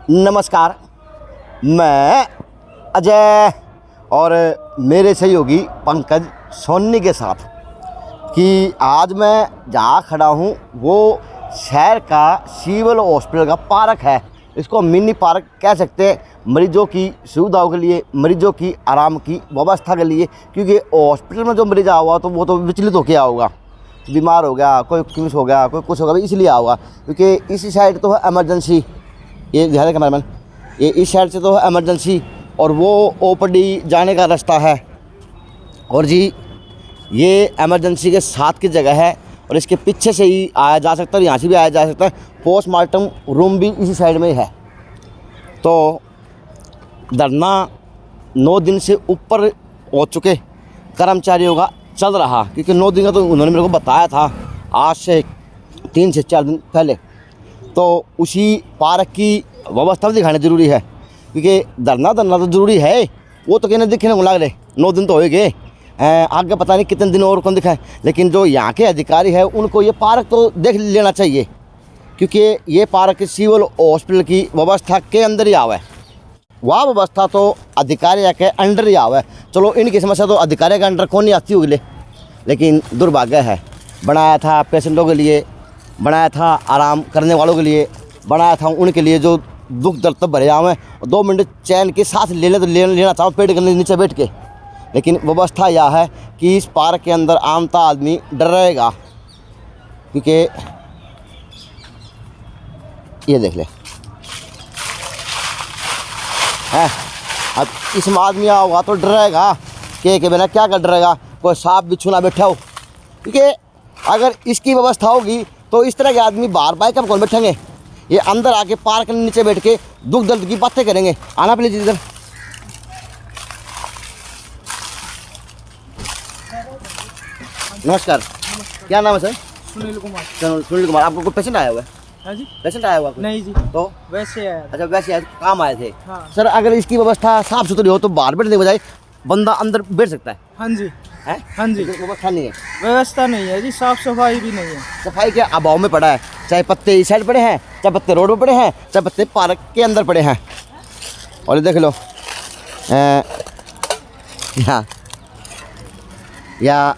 नमस्कार, मैं अजय और मेरे सहयोगी पंकज सोनी के साथ कि आज मैं जहाँ खड़ा हूँ वो शहर का सिविल हॉस्पिटल का पार्क है। इसको मिनी पार्क कह सकते हैं, मरीजों की सुविधाओं के लिए, मरीजों की आराम की व्यवस्था के लिए। क्योंकि हॉस्पिटल में जो मरीज आया हुआ तो वो तो विचलित होकर आया होगा, बीमार हो गया, कोई किस हो गया, कोई कुछ होगा, इसलिए आया होगा। क्योंकि इसी साइड तो है एमरजेंसी, ये ध्यान है कैमरामैन, ये इस साइड से तो है एमरजेंसी और वो ओपीडी जाने का रास्ता है। और जी ये एमरजेंसी के साथ की जगह है और इसके पीछे से ही आया जा सकता है और यहाँ से भी आया जा सकता है। पोस्टमार्टम रूम भी इसी साइड में ही है। तो धरना 9 दिन से ऊपर हो चुके कर्मचारियों का चल रहा, क्योंकि 9 दिन का तो उन्होंने मेरे को बताया था आज से 3 से 4 दिन पहले। तो उसी पार्क की व्यवस्था भी दिखाना ज़रूरी है, क्योंकि धरना तो ज़रूरी है। वो तो कहने दिखने को लग रहे 9 दिन तो हो गए, आगे पता नहीं कितने दिन और कौन दिखाए। लेकिन जो यहाँ के अधिकारी हैं उनको ये पार्क तो देख लेना चाहिए, क्योंकि ये पार्क सिविल हॉस्पिटल की व्यवस्था के अंदर ही आवा है। वह व्यवस्था तो अधिकारी के अंडर ही आवा है। चलो इनकी समस्या तो अधिकारी के अंडर कौन नहीं आती होगी, लेकिन दुर्भाग्य है। बनाया था पेशेंटों के लिए, बनाया था आराम करने वालों के लिए, बनाया था उनके लिए जो दुख दर्द तब भरे आवे। 2 मिनट चैन के साथ लेना चाहो पेड़ के नीचे बैठ के। लेकिन व्यवस्था यह है कि इस पार्क के अंदर आमता आदमी डर रहेगा, क्योंकि ये देख ले है। अब इसमें आदमी होगा तो डर रहेगा कि बिना क्या कर डरेगा, कोई सांप बिच्छू ना बैठा हो। क्योंकि अगर इसकी व्यवस्था होगी तो इस तरह के आदमी बाहर बाइक पर कौन बैठेंगे, ये अंदर आके पार्क के नीचे बैठ के दुख दर्द की बातें करेंगे। आना प्लीज इधर। नमस्कार, क्या नाम है सर? सुनील कुमार। सुनील कुमार। आपको कोई पेशेंट आया हुआ है? हाँ जी। पेशेंट आया हुआ कोई? नहीं जी। तो वैसे आया। अच्छा, वैसे आए, काम आए थे। हाँ। सर अगर इसकी व्यवस्था साफ सुथरी हो तो बाहर बैठने के बजाय बंदा अंदर बैठ सकता है। हाँ जी। है? हाँ जी। व्यवस्था नहीं है, व्यवस्था नहीं है जी, साफ सफाई भी नहीं है। सफाई के अभाव में पड़ा है। चाहे पत्ते इस साइड पड़े हैं, चाहे पत्ते रोड पर पड़े हैं, चाहे पत्ते पार्क के अंदर पड़े हैं। और ये देख लो या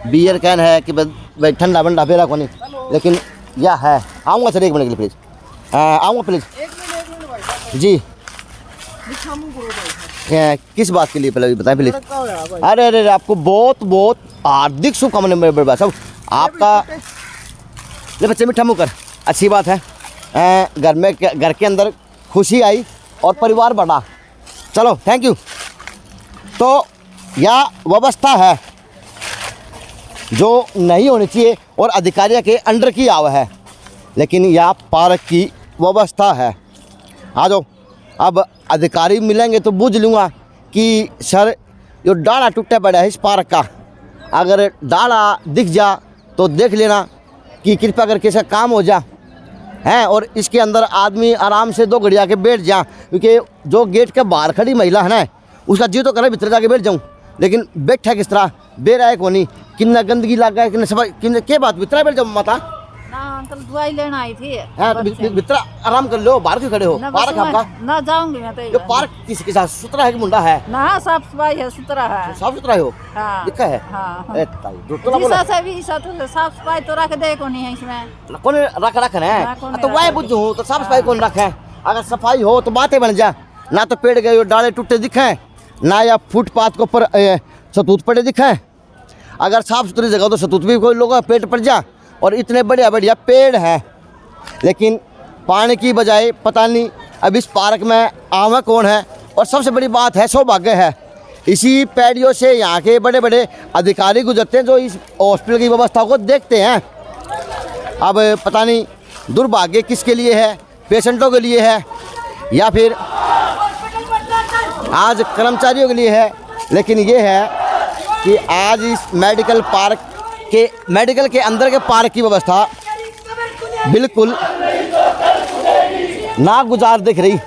बियर कैन है कि भाई ठंडा बंडा फेरा को नहीं, लेकिन यह है। आऊँगा सर 1 मिनट के लिए प्लीज़, आऊँगा प्लीज़ जी। किस बात के लिए पहले बताएं प्लीज़। अरे अरे आपको बहुत बहुत हार्दिक शुभकामनाएं मेरे पास। सब आपका ले बच्चे मीठा मुँह कर, अच्छी बात है। घर के अंदर खुशी आई और परिवार बढ़ा। चलो थैंक यू। तो यह व्यवस्था है जो नहीं होनी चाहिए और अधिकारियों के अंडर की आवा है, लेकिन यह पार्क की व्यवस्था है। आ जाओ, अब अधिकारी मिलेंगे तो बूझ लूँगा कि सर जो डाला टूटा पड़ा है इस पार्क का, अगर डाला दिख जा तो देख लेना कि कृपया करके इसका काम हो जा है और इसके अंदर आदमी आराम से 2 घड़ी आके बैठ जा। क्योंकि जो गेट के बाहर खड़ी महिला है ना, उसका जी तो करे भीतर जाके बैठ जाऊँ, लेकिन बैठा किस तरह, बेरा है को नहीं, कितना गंदगी लगा है, कितना सफाई, कितने के बात भीतर बैठ जाओ माता ना। अंकल दवाई लेना आई थी। हाँ तो भीतर आराम कर लो, बाहर क्यों खड़े हो? पार्क आपका ना जाऊंगी मैं तो। ये पार्क किसके साथ सुथरा है कि मुंडा है? ना साफ सफाई है, सुथरा है। साफ सुथरा हो? हाँ। लिखा है? हाँ। साफ सफाई तो रख दे को नहीं है इसमें। कौन रख है? तो वही बुझू तो साफ सफाई कौन रखे? अगर सफाई हो तो बातें बन जा। ना तो पेड़ गए डाले टूटे दिखे, ना या फुटपाथ के ऊपर सतूत पड़े दिखे। अगर साफ सुथरी जगह तो सतूत भी कोई लोग पेट पड़ जा। और इतने बढ़िया बढ़िया पेड़ हैं, लेकिन पानी की बजाय पता नहीं अब इस पार्क में आवा कौन है। और सबसे बड़ी बात है, सौभाग्य है, इसी पैड़ियों से यहाँ के बड़े बड़े अधिकारी गुजरते हैं जो इस हॉस्पिटल की व्यवस्था को देखते हैं। अब पता नहीं दुर्भाग्य किसके लिए है, पेशेंटों के लिए है या फिर आज कर्मचारियों के लिए है। लेकिन ये है कि आज इस मेडिकल के अंदर के पार्क की व्यवस्था बिल्कुल नागुजार दिख रही,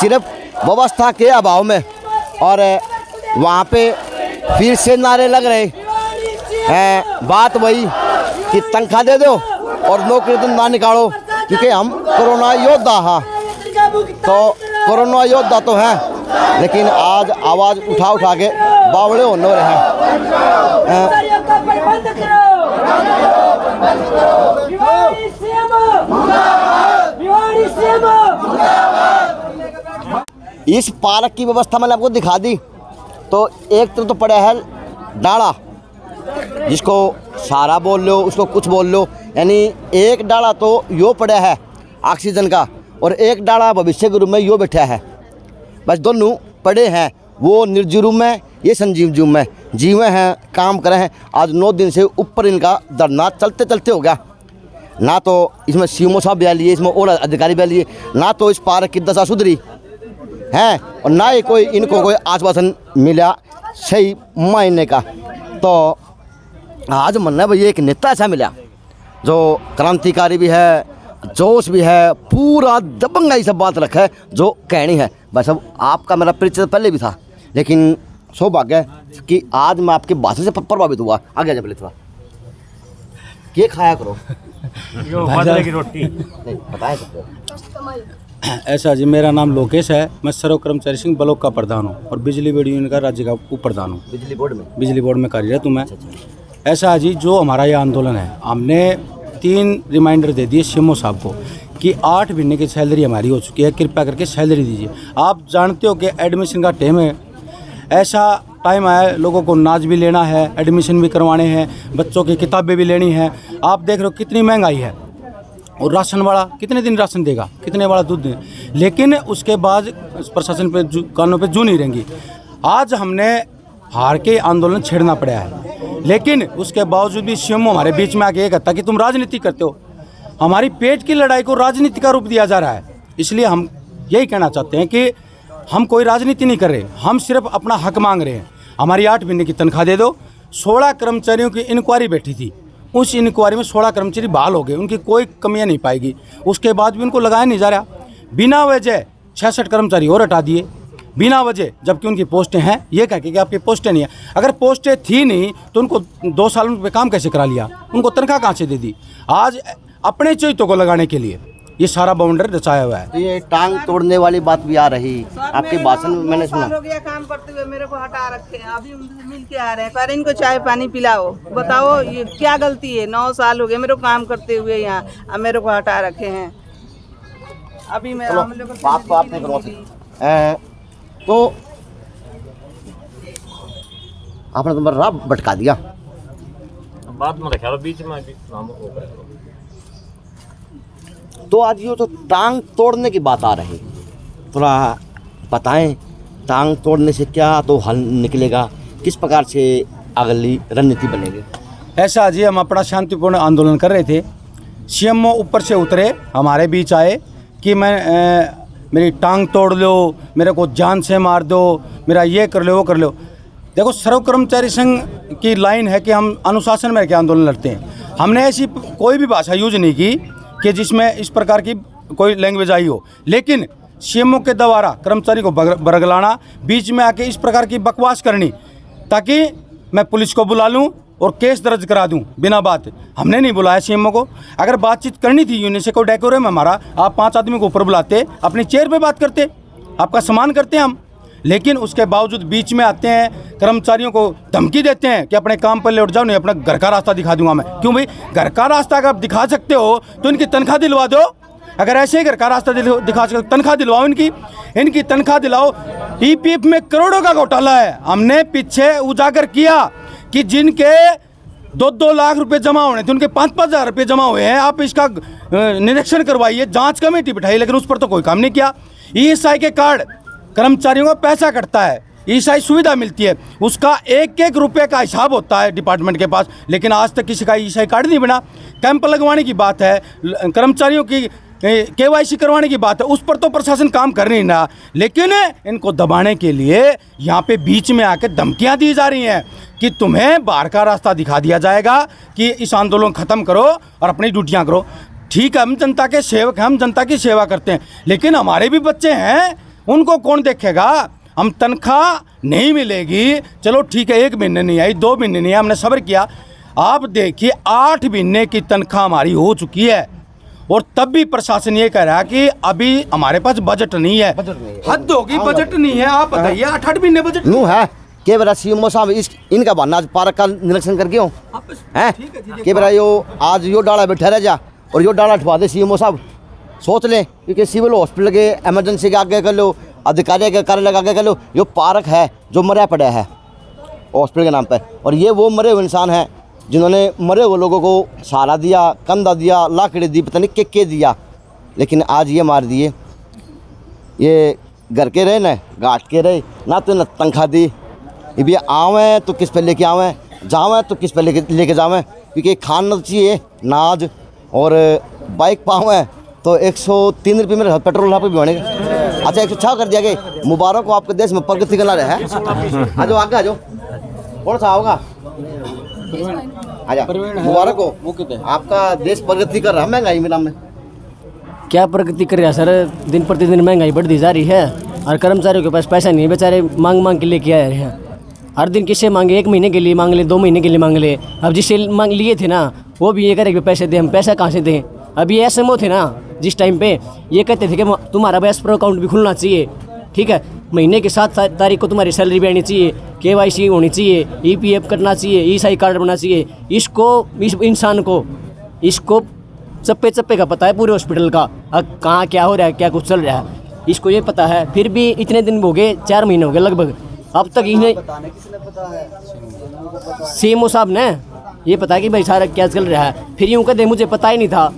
सिर्फ व्यवस्था के अभाव में। और वहाँ पे फिर से नारे लग रहे हैं, बात वही कि तनख्वाह दे दो और नौकरी तुम ना निकालो, क्योंकि हम कोरोना योद्धा हाँ। तो कोरोना योद्धा तो हैं, लेकिन आज आवाज़ उठा उठा के बावड़े होने रहे हैं। इस पार्क की व्यवस्था मैंने आपको दिखा दी। तो एक तरफ तो पड़ा है डाला, जिसको सारा बोल लो, उसको कुछ बोल लो, यानी एक डाला तो यो पड़ा है ऑक्सीजन का, और एक डाला भविष्य के रूप में यो बैठा है। बस दोनों पड़े हैं, वो निर्जीव रूम में, ये संजीव रूम में जीवे हैं, काम करे हैं। आज 9 दिन से ऊपर इनका धरना चलते चलते हो गया। ना तो इसमें सीएमओ साहब बया लिए, इसमें और अधिकारी बया लिए, ना तो इस पार्क की दशा सुधरी है, और ना ही कोई इनको कोई आश्वासन मिला सही मायने का। तो आज मन है भाई एक नेता ऐसा मिला जो क्रांतिकारी भी है, जोश भी है, पूरा दबंगाई से बात रखा है जो कहनी है। बस अब आपका मेरा परिचय पहले भी था, लेकिन सौभाग्य है कि आज मैं आपके भाषण से प्रभावित हुआ। आगे जा पहले थोड़ा क्या खाया करो बाजरे की रोटी नहीं बताया सकते हो। ऐसा जी, मेरा नाम लोकेश है, मैं सर्व कर्मचारी संघ ब्लॉक का प्रधान हूँ और बिजली बोर्ड यूनियन का राज्य का उप प्रधान हूँ। बिजली बोर्ड में कार्यरत हूँ मैं। ऐसा है जी, जो हमारा ये आंदोलन है, हमने 3 रिमाइंडर दे दिए सीएमओ साहब को कि 8 महीने की सैलरी हमारी हो चुकी है, कृपया करके सैलरी दीजिए। आप जानते हो कि एडमिशन का टाइम है, ऐसा टाइम आया, लोगों को नाच भी लेना है, एडमिशन भी करवाने हैं, बच्चों की किताबें भी लेनी है। आप देख रहे हो कितनी महंगाई है, और राशन वाला कितने दिन राशन देगा, कितने वाला दूध देगा, लेकिन उसके बाद प्रशासन पे कानों पे जू नहीं रहेंगी। आज हमने हार के आंदोलन छेड़ना पड़ा है, लेकिन उसके बावजूद भी सीएमओ हमारे बीच में आके ये कहता कि तुम राजनीति करते हो। हमारी पेट की लड़ाई को राजनीति का रूप दिया जा रहा है। इसलिए हम यही कहना चाहते हैं कि हम कोई राजनीति नहीं कर रहे, हम सिर्फ अपना हक मांग रहे हैं। हमारी 8 महीने की तनख्वाह दे दो। 16 कर्मचारियों की इंक्वायरी बैठी थी, उस इंक्वायरी में 16 कर्मचारी बहाल हो गए, उनकी कोई कमियां नहीं पाएगी। उसके बाद भी उनको लगाया नहीं जा रहा। बिना वजह 66 कर्मचारी और हटा दिए बिना वजह, जबकि उनकी पोस्टें हैं। ये कह के कि आपकी पोस्टें नहीं है, अगर पोस्टें थी नहीं तो उनको 2 साल में काम कैसे करा लिया, उनको तनख्वाह कहाँ से दे दी। आज अपने चरित्रों को लगाने के लिए ये सारा बाउंडर रचाया हुआ है। तो ये टांग तोड़ने वाली बात भी आ रही आपके भाषण में, मैंने सुना। हो गया काम करते हुए, मेरे को हटा रखे हैं, अभी उनसे मिल के आ रहे हैं, कह रहे इनको चाय पानी पिलाओ। बताओ ये क्या गलती है? 9 साल हो गए मेरे को काम करते हुए यहाँ, अब मेरे को हटा रखे हैं। अभी मैं बात तो आपने करवा दी, तो आपने तो मेरा राह भटका दिया। बाद में रखा बीच में नाम हो गया। तो आज ये तो टांग तोड़ने की बात आ रही, थोड़ा बताएं टांग तोड़ने से क्या तो हल निकलेगा, किस प्रकार से अगली रणनीति बनेगी। ऐसा जी, हम अपना शांतिपूर्ण आंदोलन कर रहे थे, सीएमओ ऊपर से उतरे, हमारे बीच आए कि मेरी टांग तोड़ लो, मेरे को जान से मार दो, मेरा ये कर लो वो कर लो। देखो, सर्व कर्मचारी संघ की लाइन है कि हम अनुशासन में रह के आंदोलन लड़ते हैं। हमने ऐसी कोई भी भाषा यूज नहीं की कि जिसमें इस प्रकार की कोई लैंग्वेज आई हो, लेकिन सीएमओ के द्वारा कर्मचारी को बरगलाना, बीच में आके इस प्रकार की बकवास करनी, ताकि मैं पुलिस को बुला लूं और केस दर्ज करा दूं बिना बात। हमने नहीं बुलाया सीएमओ को। अगर बातचीत करनी थी यूनियन से, कोई डेकोरम हमारा, आप 5 आदमी को ऊपर बुलाते, अपनी चेयर पे बात करते, आपका सम्मान करते हैं हम। लेकिन उसके बावजूद बीच में आते हैं, कर्मचारियों को धमकी देते हैं कि अपने काम पर लौट जाओ, नहीं अपना घर का रास्ता दिखा दूंगा मैं। क्यों भाई? घर का रास्ता अगर आप दिखा सकते हो तो इनकी तनख्वाह दिलवा दो। अगर ऐसे ही घर का रास्ता दिखा सकते, तनख्वाह दिलवाओ, इनकी तनख्वाह दिलाओ। ईपीएफ में करोड़ों का घोटाला है। हमने पीछे उजागर किया कि जिनके 2-2 लाख रुपए जमा होने थे, उनके 5-5 हज़ार रुपये जमा हुए हैं। आप इसका निरीक्षण करवाइए, जांच कमेटी बिठाई, लेकिन उस पर तो कोई काम नहीं किया। ईएसआई के कार्ड, कर्मचारियों का पैसा कटता है, ईएसआई सुविधा मिलती है, उसका 1-1 रुपये का हिसाब होता है डिपार्टमेंट के पास, लेकिन आज तक किसी का ईएसआई कार्ड नहीं बना। कैंप लगवाने की बात है, कर्मचारियों की केवाईसी करवाने की बात है, उस पर तो प्रशासन काम कर नहीं रहा। लेकिन इनको दबाने के लिए यहाँ पे बीच में आकर धमकियाँ दी जा रही हैं कि तुम्हें बाहर का रास्ता दिखा दिया जाएगा कि इस आंदोलन ख़त्म करो और अपनी ड्यूटियाँ करो। ठीक है, हम जनता के सेवक हैं, हम जनता की सेवा करते हैं, लेकिन हमारे भी बच्चे हैं, उनको कौन देखेगा? हम तनख्वाह नहीं मिलेगी, चलो ठीक है, 1 महीने नहीं आई, 2 महीने नहीं आई, हमने सब्र किया। आप देखिए 8 महीने की तनख्वाह हमारी हो चुकी है, और तब भी प्रशासन ये कह रहा है कि अभी हमारे पास बजट नहीं है। हद होगी, बजट नहीं है। आप बताइए, 8 महीने बजट यूँ है के बरा सीएमओ साहब इनका बनना आज पार्क का निरीक्षण करके हो हैं के बरा यो आज यो डाला बैठा रह जा और यो डाला हटवा दे सीएमओ साहब। सोच लें क्योंकि सिविल हॉस्पिटल के इमरजेंसी के आगे कर लो, अधिकारी के कार्यालय के आगे कर लो, यो पार्क है जो मरा पड़ा है हॉस्पिटल के नाम पर। और ये वो मरे हुए इंसान हैं जिन्होंने मरे हुए लोगों को सहारा दिया, कंधा दिया, लाकड़ी दी, पता नहीं के दिया, लेकिन आज ये मार दिए। ये घर के रहे न घाट के रहे ना, तो न तनख्वाह दी। ये भी आवें तो किस पे लेके आवें, जावें तो किस पे लेके जावें, क्योंकि खाना चाहिए नाज। और बाइक पावें तो 103 रुपये मेरे पेट्रोल यहाँ पे भी बनेगा। अच्छा 106 कर दिया गया। मुबारक हो, आपके देश में प्रगति करना रहा है। आ जाओ आगे, आ जाओ, कौन सा होगा आजा। मुबारक हो, आपका देश प्रगति कर रहा है। महंगाई में नाम में क्या प्रगति कर रहा है सर? दिन प्रतिदिन महंगाई बढ़ती जा रही है और कर्मचारियों के पास पैसा नहीं है, बेचारे मांग मांग के लेके आए हैं। हर दिन किससे मांगे? 1 महीने के लिए मांग ले, 2 महीने के लिए मांग ले। अब जिससे मांग लिए थे ना वो भी ये करे कि पैसे दें, हम पैसा कहाँ से दें? अब ये SMO थे ना जिस टाइम पे ये कहते थे कि तुम्हारा एस्क्रो अकाउंट भी खुलना चाहिए, ठीक है, महीने की 7 तारीख को तुम्हारी सैलरी भी आनी चाहिए, KYC होनी चाहिए, EPF कटना चाहिए, ESI कार्ड बनना चाहिए। इसको इस इंसान को इसको चप्पे चप्पे का पता है पूरे हॉस्पिटल का, अब कहाँ क्या हो रहा है, क्या कुछ चल रहा है, इसको ये पता है। फिर भी इतने दिन हो गए, 4 महीने हो गए लगभग, अब तक इन्हें CMO साहब ने ये पता है कि भाई सारा क्या चल रहा है। फिर यूँ कहते मुझे पता ही नहीं था।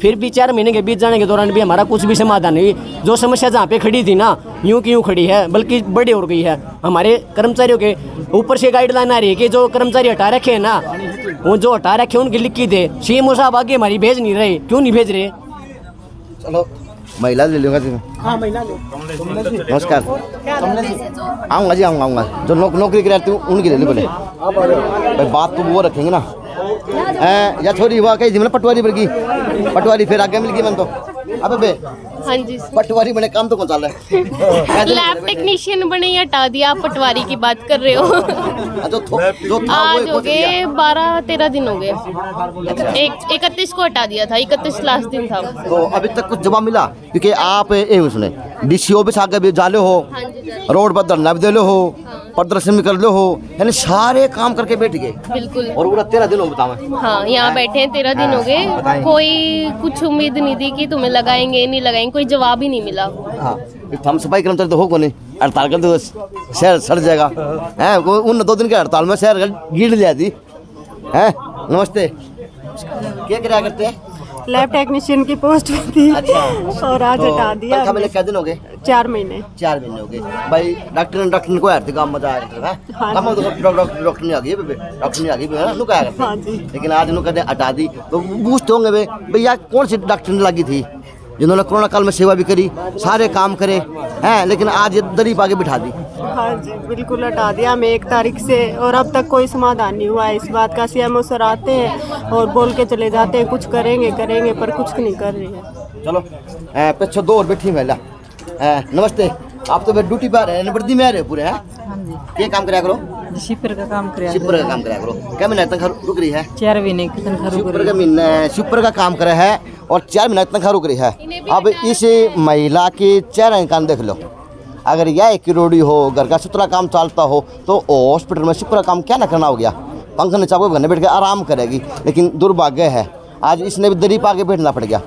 फिर भी 4 महीने के बीच जाने के दौरान भी हमारा कुछ भी समाधान नहीं। जो समस्या जहाँ पे खड़ी थी ना यूँ की यूँ खड़ी है, बल्कि बड़ी हो गई है। हमारे कर्मचारियों के ऊपर से गाइडलाइन आ रही है कि जो कर्मचारी हटा रखे हैं ना, वो जो हटा रखे उनकी लिखी थे। CMO साहब आगे हमारी भेज नहीं रहे, क्यों नहीं भेज रहे? चलो महिला ले लूँगा जी। हाँ महिला ले। नमस्कार, आऊँगा जी, आऊँगा। जो नौकरी कराती हूँ उनकी ले लो बोले भाई, बात तो वो रखेंगे ना। या छोरी हुआ कही थी मैंने पटवारी पर की, पटवारी फिर आगे मिल गई मैंने तो। अबे बे हाँ जी पटवारी बने, काम तो कौन चल रहा है? लैब टेक्नीशियन बने ही हटा दिया, आप पटवारी की बात कर रहे हो। जो था आज वो हो गए 12-13 दिन हो गए। 31 को हटा दिया था, 31 लास्ट दिन था। तो अभी तक कुछ जवाब मिला? क्योंकि आप ये सुने DCO भी आगे भी जाले हो, हाँ जी रोड पर धरना भी दे लो हो, प्रदर्शन भी कर लो हो, यानी सारे काम करके बैठ गए। बिल्कुल। और पूरा 13 दिन हो बताओ। हाँ यहाँ बैठे हैं 13 दिन हो गए, कोई कुछ उम्मीद नहीं थी कि तुम्हें लगाएंगे नहीं लगाएंगे, कोई जवाब ही नहीं मिला। हाँ हम सफाई कर्मचारी तो हो को नहीं, हड़ताल कर दो शहर सड़ जाएगा है। उन 2 दिन के हड़ताल में शहर गिर लिया थी है। नमस्ते, क्या क्या करते हैं? लैब टेक्नीशियन की पोस्ट में थी। अच्छा। और आज हटा दिया। मैंने क्या दिन हो गए? 4 महीने। 4 महीने हो गए भाई। डॉक्टर को यार काम मजा आया है। काम तो डॉक्टर नहीं आ गई, डॉक्टर नहीं आ गई है नुका करते। हाँ जी। लेकिन आज नु कहते हटा दी तो पूछते होंगे भैया कौन सी डॉक्टर ने लगी थी जिन्होंने कोरोना काल में सेवा भी करी, सारे काम करे हैं, लेकिन आज ये दरी पाके बिठा दी। हाँ जी बिल्कुल हटा दिया हमें 1 तारीख से, और अब तक कोई समाधान नहीं हुआ है इस बात का। CMO सर आते हैं और बोल के चले जाते हैं कुछ करेंगे करेंगे, पर कुछ नहीं कर रही है। चलो पीछे 2 और बैठी महिला। नमस्ते, आप तो ड्यूटी पर है, वर्दी में आ रहे पूरे हैं? हाँ जी। ये काम कराया करो, शिपर का काम कराया। शिपर का काम कराया करो। क्या महीना तनख्वाह रुक रही है? 4 महीने की तनख्वाह रुक शिपर रही का महीना शिपर का काम करे है और 4 महीना तनख्वाह रुक रही है। अब इस महिला के चेहरे का देख लो, अगर यह एक रोडी हो, घर का सुथरा काम चलता हो, तो हॉस्पिटल में शिपर का काम क्या ना करना हो गया। पंखा नीचा को घर में बैठ के आराम करेगी, लेकिन दुर्भाग्य है आज इसने भी दरी पा के बैठना पड़ गया।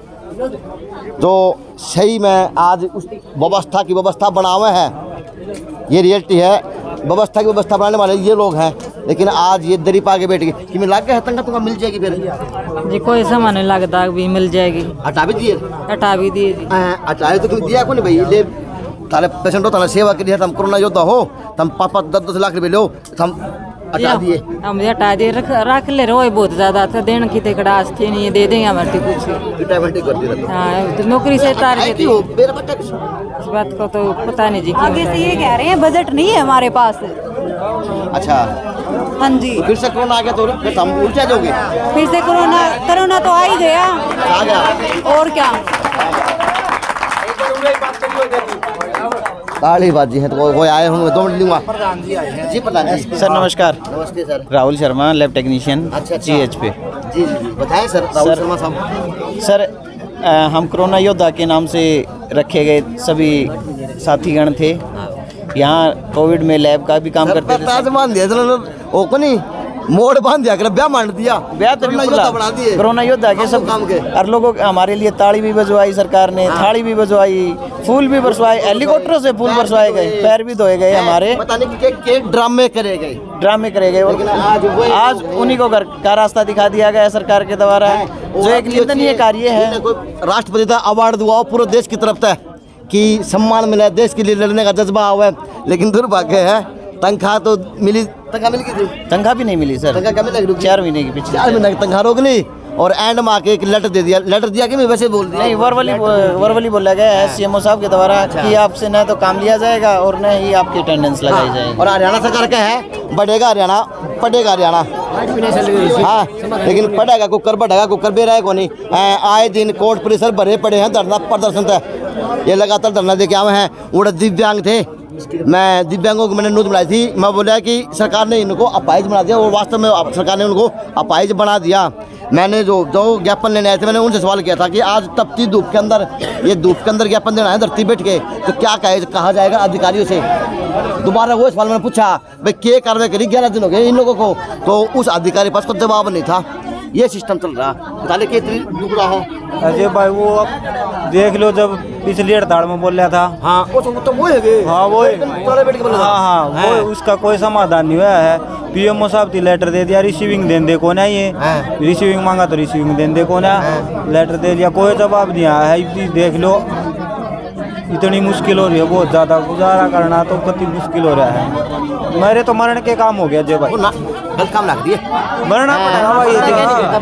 जो सही में आज उस व्यवस्था की व्यवस्था बनावे है, ये रियलिटी है। व्यवस्था की व्यवस्था बनाने वाले ये लोग हैं, लेकिन आज ये दरी पा के बैठ गए कि मैं लाग गया तंगा तुमको मिल जाएगी फिर जी। कोई सामान नहीं लगता भी मिल जाएगी। हटा भी दिए, हटा भी दिए जी। हटाए तो दिया को नहीं भाई। ले तारे पेशेंट हो, तारे सेवा के लिए तुम कोरोना योद्धा हो, तुम 5-10 लाख रुपये लो, हम हटा दिए। हम हटा दिए, रख ले रहे बहुत ज्यादा था, देने की कड़ास थी नहीं, दे देंगे हमारे कुछ। रिटायरमेंट कर दिया। हाँ तो नौकरी से तार के क्यों मेरा बेटा इस बात को तो पता नहीं जी। आगे से ये कह रहे हैं बजट नहीं है हमारे पास। अच्छा हाँ जी। फिर से कोरोना आ गया तो फिर हम उल्टा जाओगे? फिर से कोरोना तो आ ही गया। आ गया और क्या। तालीबाजी है तो कोई आए होंगे, 2 मिनट लूँगा। जी प्रधान जी। सर नमस्कार। नमस्ते sir. Rahul Sharma, lab technician, अच्छा। GH पे। जी बताएं सर। राहुल शर्मा साहब। सर हम कोरोना योद्धा के नाम से रखे गए सभी साथीगण थे। यहाँ कोविड में लैब का भी काम करते थे। ताज बांध दिया चलो ओ को नहीं मोड़ बांध दिया कर ब्याह मान दिया ब्याह तो बना दिए कोरोना योद्धा के सब काम के हर लोगों हमारे लिए ताली भी बजवाई सरकार ने, थाली भी बजवाई, फूल भी बरसवाए, हेलीकॉप्टरों से फूल बरसवाए गए, पैर भी धोए गए हमारे। पता नहीं के ड्रामे करे गए और आज उन्हीं को घर का रास्ता दिखा दिया गया सरकार के द्वारा, जो एक निंदनीय कार्य है। राष्ट्रपति का अवार्ड दुआ पूरे देश की तरफ था कि सम्मान मिला, देश के लिए लड़ने का जज्बा हुआ, लेकिन दुर्भाग्य है तनख्वाह तो मिली, तनख्वाह मिल गई थी, तनख्वाह भी नहीं मिली सर। तनख्वाह कब मिली? 4 महीने की पीछे 4 महीने की तनख्वाह रोक ली और एंड में आके एक लेटर दे दिया। लेटर दिया कि मैं वैसे बोल दिया नहीं, वर्बली बोला गया है सीएमओ साहब के द्वारा कि आपसे न तो काम लिया जाएगा और न ही आपकी अटेंडेंस लगाई जाएगी। और हरियाणा सरकार का है बढ़ेगा हरियाणा, पढ़ेगा हरियाणा, हाँ लेकिन पढ़ेगा कुकर, बढ़ेगा कुकर बेरा को नहीं। आए दिन कोर्ट परिसर भरे पड़े हैं, धरना प्रदर्शन था, ये लगातार धरना दे के आए हैं। वो दिव्यांग थे, मैं दिव्यांगों को मैंने न्यूज़ बनाई थी, मैं बोला कि सरकार ने इनको अपाहिज बना दिया और वास्तव में सरकार ने उनको अपाहिज बना दिया। मैंने जो ज्ञापन लेने आए थे मैंने उनसे सवाल किया था कि आज तपती धूप के अंदर, ये धूप के अंदर ज्ञापन देना है धरती बैठ के, तो क्या कहा जाएगा अधिकारियों से। दोबारा वो सवाल मैंने पूछा भाई क्या कार्रवाई करी, 11 दिन हो गए इन लोगों को, तो उस अधिकारी पास कोई जवाब नहीं था। ये सिस्टम चल रहा, बताने के इतनी दुख रहा है। अजय भाई वो अब देख लो, जब पिछली हड़ताल में बोल रहा था, हाँ तो वो है, हाँ वो वो उसका कोई समाधान नहीं हुआ है। पीएमओ साहब ने लेटर दे दिया, रिसीविंग देने को नहीं है, रिसीविंग मांगा तो रिसीविंग देने को ना, लेटर दे दिया, कोई जवाब नहीं आया है। देख लो इतनी मुश्किल हो रही है, बहुत ज़्यादा गुजारा करना तो कति मुश्किल हो रहा है। मेरे तो मरण के काम हो गया जय भाई, गलत काम लग रही है, मरना पड़ेगा।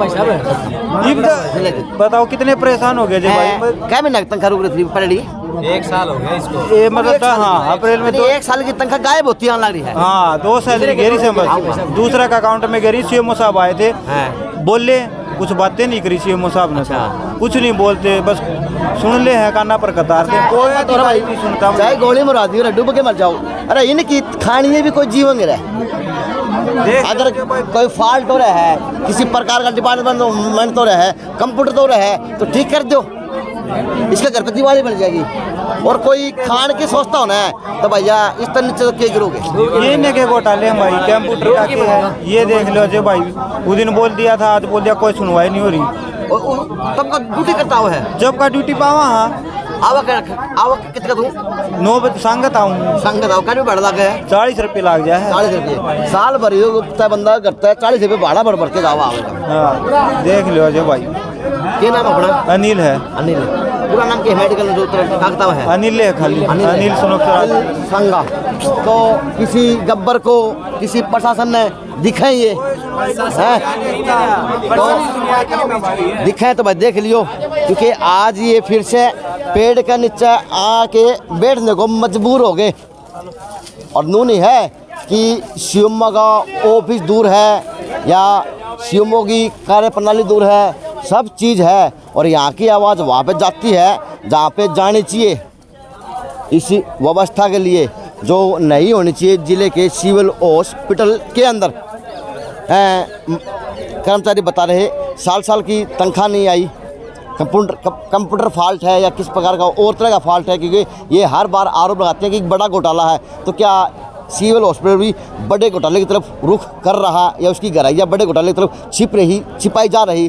बताओ कितने परेशान हो गए जय भाई। क्या महीना की तनख्वाह रुक रही थी पहले? 1 साल हो गया इसको। ये मतलब हाँ अप्रैल में 1 साल की तनख्वाह गायब होती है लग रही है। हाँ 2 सैलरी गेरी से दूसरा का अकाउंट में गेरी। सीएमओ साहब आए थे, बोले कुछ बातें नहीं करी सीएमओ साहब ने, कुछ नहीं बोलते, बस सुन ले है काना पर कतार थे, कोई अधिकारी नहीं सुनता। चाहे गोली मरा दी डूब के मर जाओ, अरे इनकी खानी है भी कोई जीवन रहे। अगर कोई फॉल्ट हो रहा है, किसी प्रकार का डिपार्टमेंट हो रहा है, कंप्यूटर तो रहा है तो ठीक कर दो, इसके घर पे दिवाली बन जाएगी। और कोई खान के सोचता होना है तो भैया इस तरह नीचे तो क्या गिरोगे। ये के घोटाले हैं भाई, कंप्यूटर का क्या है ये देख लो अजय भाई। उस दिन बोल दिया था, आज बोल दिया, कोई सुनवाई नहीं हो रही। तब का ड्यूटी करता हुआ है, जब का ड्यूटी पावा। हाँ आवक कितना दूँ? 9 बजे संगत आऊँ, संगत आओ, क्या भी बढ़ लगा है 40 रुपये लग जाए। 40 रुपये साल भर बंदा करता है, 40 रुपये भाड़ा बढ़ के जावा आवेगा। हाँ देख लो अजय भाई। क्या नाम अपना? अनिल है। अनिल पूरा नाम क्या? मेडिकल जो कागता है अनिल है, खाली अनिल संगा। तो किसी गब्बर को किसी प्रशासन ने दिखाए ये है तो दिखाए तो भाई देख लियो, क्योंकि आज ये फिर से पेड़ के नीचे आके बैठने को मजबूर हो गए। और नू नहीं है कि सीएमओ का ऑफिस दूर है या सीएमओ की कार्यप्रणाली दूर है, सब चीज़ है और यहाँ की आवाज़ वहाँ पे जाती है जहाँ पे जानी चाहिए। इस व्यवस्था के लिए जो नहीं होनी चाहिए जिले के सिविल हॉस्पिटल के अंदर। कर्मचारी बता रहे साल की तनख्वाह नहीं आई, कंप्यूटर फॉल्ट है या किस प्रकार का और तरह का फॉल्ट है, क्योंकि ये हर बार आरोप लगाते हैं कि बड़ा घोटाला है। तो क्या सिविल हॉस्पिटल भी बड़े घोटाले की तरफ रुख कर रहा या उसकी गहराइयाँ बड़े घोटाले की तरफ छिपाई जा रही?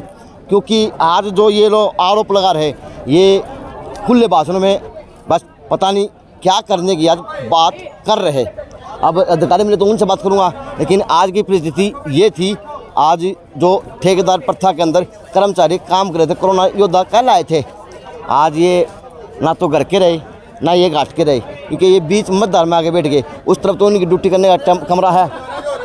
क्योंकि आज जो ये लोग आरोप लगा रहे ये खुले भाषणों में बस पता नहीं क्या करने की आज बात कर रहे। अब अधिकारी मिले तो उनसे बात करूंगा, लेकिन आज की परिस्थिति ये थी। आज जो ठेकेदार प्रथा के अंदर कर्मचारी काम कर रहे थे, कोरोना योद्धा कहलाए थे, आज ये ना तो घर के रहे ना ये घाट के रहे, क्योंकि ये बीच मतदार में आगे बैठ गए। उस तरफ तो उनकी ड्यूटी करने का कमरा है,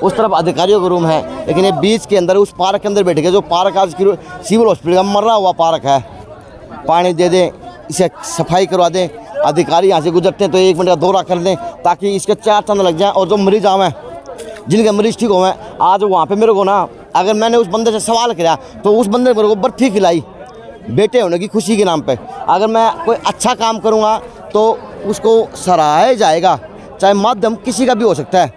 उस तरफ अधिकारियों का रूम है, लेकिन ये बीच के अंदर उस पार्क के अंदर बैठ गए। जो पार्क आज सिविल हॉस्पिटल का मरा हुआ पार्क है, पानी दे दें, इसे सफाई करवा दें, अधिकारी यहाँ से गुजरते हैं तो 1 मिनट का दौरा कर दें ताकि इसके 4 चांद लग जाएँ। और जो मरीज आवे, जिनके मरीज ठीक हुए, आज वहाँ पे मेरे को ना, अगर मैंने उस बंदे से सवाल किया तो उस बंदे ने मेरे को बर्फ़ी खिलाई बेटे होने की खुशी के नाम पे। अगर मैं कोई अच्छा काम करूँगा तो उसको सराहा जाएगा, चाहे माध्यम किसी का भी हो सकता है।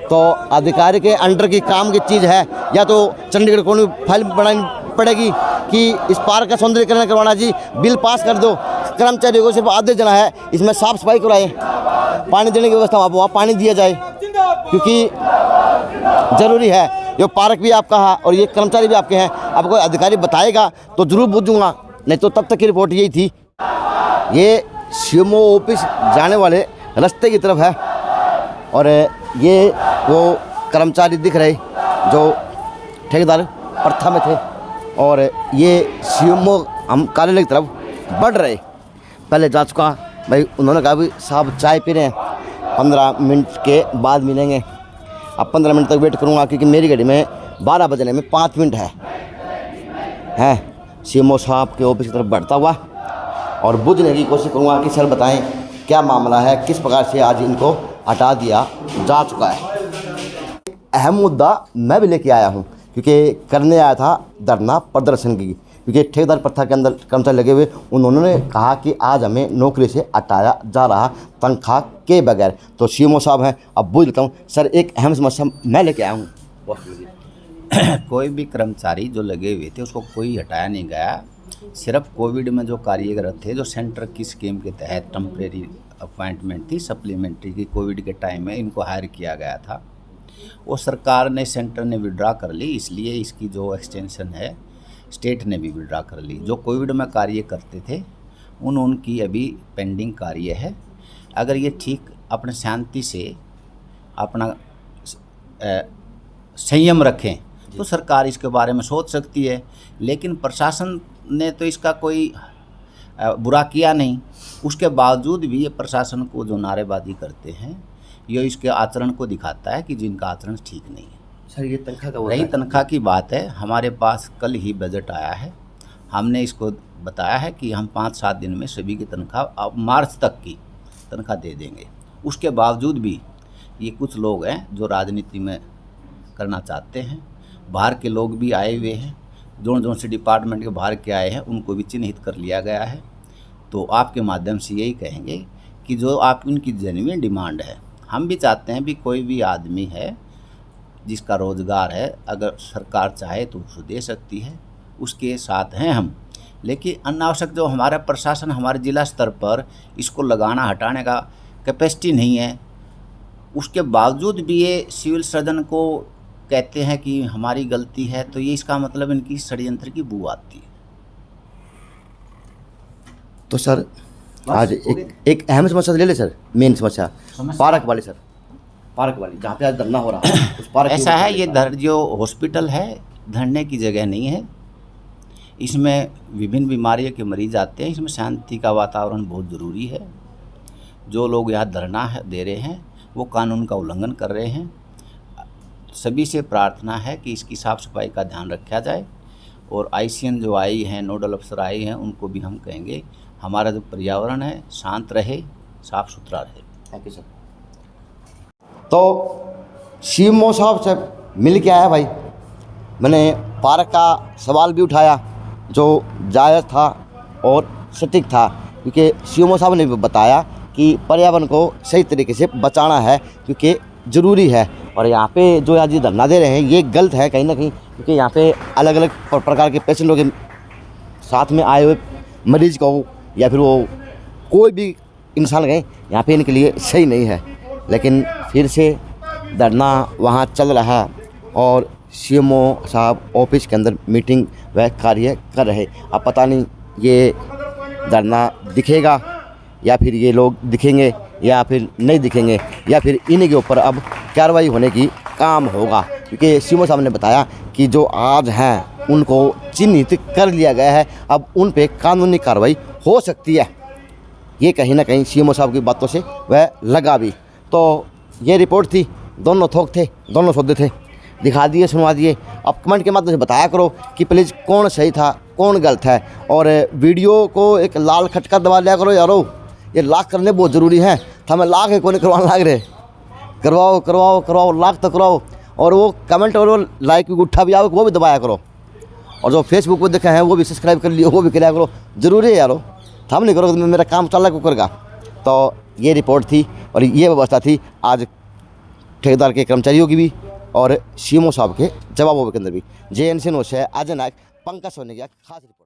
तो अधिकारी के अंडर की काम की चीज़ है, या तो चंडीगढ़ को फाइल बनाई पड़ेगी कि इस पार्क का सौंदर्यीकरण करवाना जी, बिल पास कर दो। कर्मचारियों को सिर्फ आधे जना है, इसमें साफ सफाई कराए, पानी देने की व्यवस्था वहाँ पानी दिया जाए, क्योंकि ज़रूरी है। ये पार्क भी आपका है और ये कर्मचारी भी आपके हैं। अब कोई अधिकारी बताएगा तो ज़रूर पूछूंगा, नहीं तो तब तक की रिपोर्ट यही थी। ये सीएमओ ऑफिस जाने वाले रास्ते की तरफ है और ये वो कर्मचारी दिख रहे जो ठेकेदार प्रथा में थे और ये सीएमओ हम कार्यालय की तरफ बढ़ रहे। पहले जा चुका भाई, उन्होंने कहा भी साहब चाय पी रहे हैं, 15 मिनट के बाद मिलेंगे। अब 15 मिनट तक वेट करूँगा क्योंकि मेरी गाड़ी में 12 बजने में 5 मिनट है। सीएमओ साहब के ऑफिस की तरफ बढ़ता हुआ और बुझने की कोशिश करूँगा कि सर बताएं क्या मामला है, किस प्रकार से आज इनको हटा दिया जा चुका है। अहम मुद्दा मैं भी लेके आया हूँ क्योंकि करने आया था धरना प्रदर्शन की, क्योंकि ठेकेदार प्रथा के अंदर कर्मचारी लगे हुए, उन्होंने कहा कि आज हमें नौकरी से हटाया जा रहा तनख्वाह के बगैर। तो सीएमओ साहब हैं, अब बुझ लेता हूँ। सर एक अहम समस्या मैं लेके आया हूँ। कोई भी कर्मचारी जो लगे हुए थे उसको कोई हटाया नहीं गया। सिर्फ कोविड में जो कार्यरत थे, जो सेंटर की स्कीम के तहत टेम्परेरी अपॉइंटमेंट थी, सप्लीमेंट्री की, कोविड के टाइम में इनको हायर किया गया था, वो सरकार ने, सेंटर ने विड्रा कर ली। इसलिए इसकी जो एक्सटेंशन है स्टेट ने भी विड्रा कर ली। जो कोविड में कार्य करते थे उनकी अभी पेंडिंग कार्य है। अगर ये ठीक अपने शांति से अपना संयम रखें तो सरकार इसके बारे में सोच सकती है, लेकिन प्रशासन ने तो इसका कोई बुरा किया नहीं। उसके बावजूद भी ये प्रशासन को जो नारेबाजी करते हैं, ये इसके आचरण को दिखाता है कि जिनका आचरण ठीक नहीं है। सर ये तनख्वाह का रही तनख्वाह की बात है, हमारे पास कल ही बजट आया है। हमने इसको बताया है कि हम 5-7 दिन में सभी की तनख्वाह अब मार्च तक की तनख्वाह दे देंगे। उसके बावजूद भी ये कुछ लोग हैं जो राजनीति में करना चाहते हैं। बाहर के लोग भी आए हुए हैं, जो से डिपार्टमेंट के बाहर के आए हैं उनको भी चिन्हित कर लिया गया है। तो आपके माध्यम से यही कहेंगे कि जो आप उनकी जेन्युइन डिमांड है, हम भी चाहते हैं भी कोई भी आदमी है जिसका रोज़गार है, अगर सरकार चाहे तो उसको दे सकती है, उसके साथ हैं हम। लेकिन अनावश्यक जो हमारा प्रशासन हमारे ज़िला स्तर पर इसको लगाना हटाने का कैपेसिटी नहीं है, उसके बावजूद भी ये सिविल सर्जन को कहते हैं कि हमारी गलती है, तो ये इसका मतलब इनकी षड्यंत्र की बू आती है। तो सर आज एक अहम समस्या ले ले सर, मेन समस्या पार्क वाली, सर पार्क वाली जहाँ पे आज धरना हो रहा है उस पार्क ऐसा है, ये जो हॉस्पिटल है धरने की जगह नहीं है। इसमें विभिन्न बीमारियों के मरीज आते हैं, इसमें शांति का वातावरण बहुत ज़रूरी है। जो लोग यहाँ धरना दे रहे हैं वो कानून का उल्लंघन कर रहे हैं। सभी से प्रार्थना है कि इसकी साफ़ सफाई का ध्यान रखा जाए और आईसीएन जो आई हैं, नोडल अफसर आई हैं, उनको भी हम कहेंगे हमारा जो पर्यावरण है शांत रहे, साफ़ सुथरा रहे। Thank you sir. तो सीएमओ साहब से मिल के आया भाई, मैंने पार्क का सवाल भी उठाया जो जायज़ था और सटीक था, क्योंकि सीएमओ साहब ने भी बताया कि पर्यावरण को सही तरीके से बचाना है क्योंकि ज़रूरी है। और यहाँ पे जो आज ये धरना दे रहे हैं ये गलत है कहीं ना कहीं, क्योंकि यहाँ पे अलग अलग प्रकार के पेशेंटों के साथ में आए हुए मरीज को या फिर वो कोई भी इंसान गए, यहाँ पे इनके लिए सही नहीं है। लेकिन फिर से धरना वहाँ चल रहा है और सीएमओ साहब ऑफिस के अंदर मीटिंग व कार्य कर रहे। अब पता नहीं ये धरना दिखेगा या फिर ये लोग दिखेंगे या फिर नहीं दिखेंगे या फिर इन्हीं के ऊपर अब कार्रवाई होने की काम होगा, क्योंकि सीएमओ साहब ने बताया कि जो आज हैं उनको चिन्हित कर लिया गया है, अब उन पे कानूनी कार्रवाई हो सकती है। ये कहीं ना कहीं सीएमओ साहब की बातों से वह लगा भी। तो ये रिपोर्ट थी, दोनों थोक थे, दोनों सौदे थे, दिखा दिए, सुनवा दिए। अब कमेंट के माध्यम से बताया करो कि प्लीज़ कौन सही था कौन गलत है, और वीडियो को एक लाल खटका दबा लिया करो यारो, ये लाख करने बहुत ज़रूरी है। हमें लाख है कोई करवाने लाग रहे, करवाओ करवाओ करवाओ, लाख तो करवाओ। और वो कमेंट और वो लाइक भी उठा भी आओ वो भी दबाया करो, और जो फेसबुक पर देखे हैं वो भी सब्सक्राइब कर लियो, वो भी कराया करो, ज़रूरी है यारो। हम नहीं करो तो मेरा काम चल रहा करेगा। तो ये रिपोर्ट थी और ये व्यवस्था थी आज ठेकेदार के कर्मचारियों की भी और सीएमओ साहब के जवाबों के अंदर भी। JNC न्यूज़ है अजय नायक। पंकज सोनी की खास रिपोर्ट।